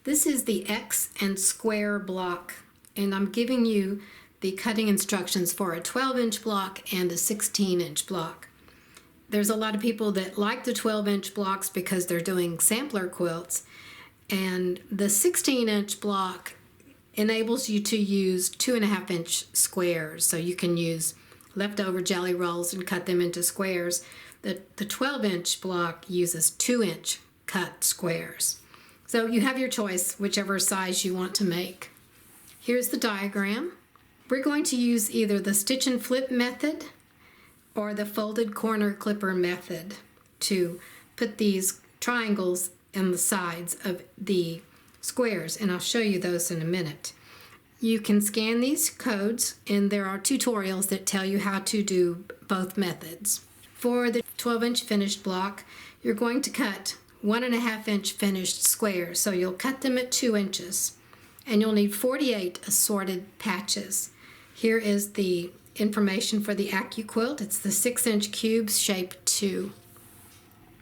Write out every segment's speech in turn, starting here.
This is the X and square block, and I'm giving you the cutting instructions for a 12-inch block and a 16-inch block. There's a lot of people that like the 12-inch blocks because they're doing sampler quilts, and the 16-inch block enables you to use 2.5-inch squares, so you can use leftover jelly rolls and cut them into squares. The 12-inch block uses 2-inch cut squares. So you have your choice, whichever size you want to make. Here's the diagram. We're going to use either the stitch and flip method or the folded corner clipper method to put these triangles in the sides of the squares, and I'll show you those in a minute. You can scan these codes, and there are tutorials that tell you how to do both methods. For the 12-inch finished block, you're going to cut 1.5-inch finished squares, so you'll cut them at 2 inches, and you'll need 48 assorted patches. Here is the information for the AccuQuilt. It's the 6-inch cubes, shape 2.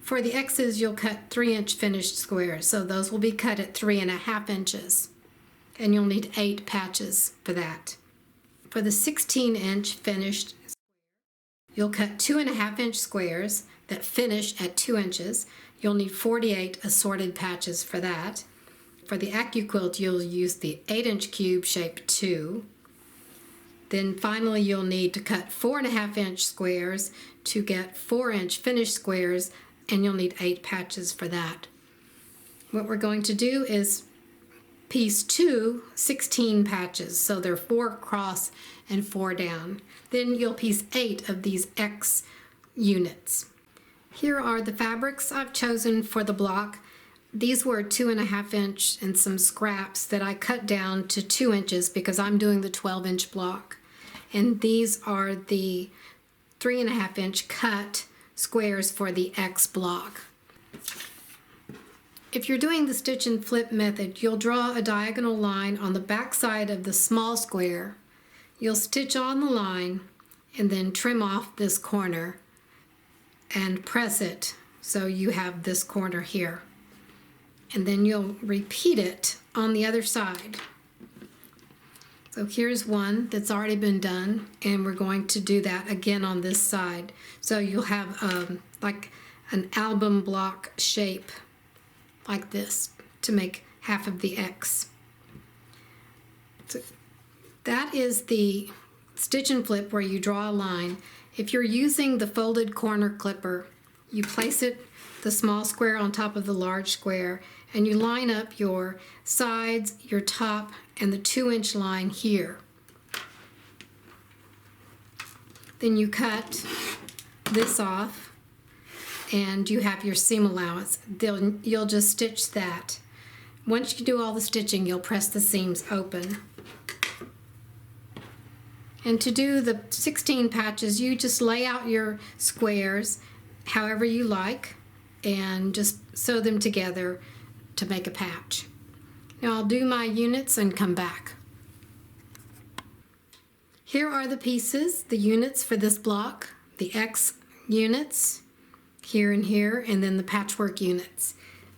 For the X's, you'll cut 3-inch finished squares, so those will be cut at 3.5 inches, and you'll need 8 patches for that. For the 16-inch finished, you'll cut 2.5-inch squares that finish at 2 inches. You'll need 48 assorted patches for that. For the AccuQuilt, you'll use the 8-inch cube, shape 2. Then finally, you'll need to cut 4.5-inch squares to get 4-inch finished squares, and you'll need 8 patches for that. What we're going to do is piece 2 16 patches, so they're 4 across and 4 down. Then you'll piece 8 of these X units. Here are the fabrics I've chosen for the block. These were 2.5-inch and some scraps that I cut down to 2 inches because I'm doing the 12-inch block. And these are the 3.5-inch cut squares for the X block. If you're doing the stitch and flip method, you'll draw a diagonal line on the back side of the small square. You'll stitch on the line and then trim off this corner and press it so you have this corner here. And then you'll repeat it on the other side. So here's one that's already been done, and we're going to do that again on this side. So you'll have like an album block shape like this to make half of the X. So that is the stitch and flip where you draw a line. If you're using the folded corner clipper, you place the small square on top of the large square, and you line up your sides, your top, and the 2-inch line here. Then you cut this off, and you have your seam allowance. You'll just stitch that. Once you do all the stitching, you'll press the seams open. And to do the 16 patches, you just lay out your squares however you like and just sew them together to make a patch. Now I'll do my units and come back. Here are the pieces, the units for this block, the X units, here and here, and then the patchwork units.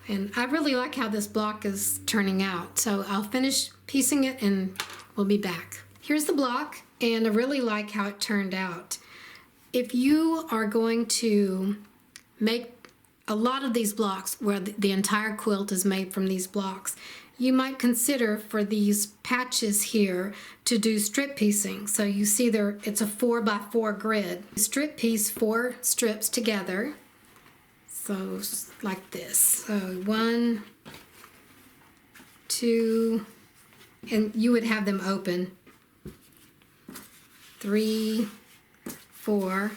And I really like how this block is turning out, so I'll finish piecing it and we'll be back. Here's the block, and I really like how it turned out. If you are going to make a lot of these blocks where the entire quilt is made from these blocks, you might consider for these patches here to do strip piecing. So you see there, it's a 4x4 grid. Strip piece 4 strips together, so like this. So 1, 2, and you would have them open. 3, 4.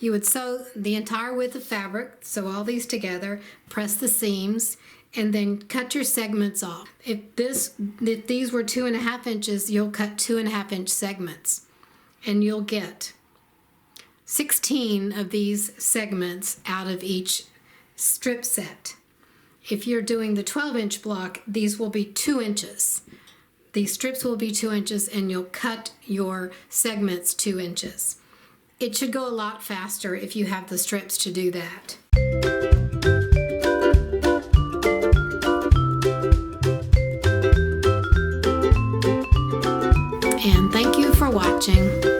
You would sew the entire width of fabric, sew all these together, press the seams, and then cut your segments off. If these were 2.5 inches, you'll cut 2.5-inch segments, and you'll get 16 of these segments out of each strip set. If you're doing the 12-inch block, these will be 2 inches. These strips will be 2 inches, and you'll cut your segments 2 inches. It should go a lot faster if you have the strips to do that. and thank you for watching.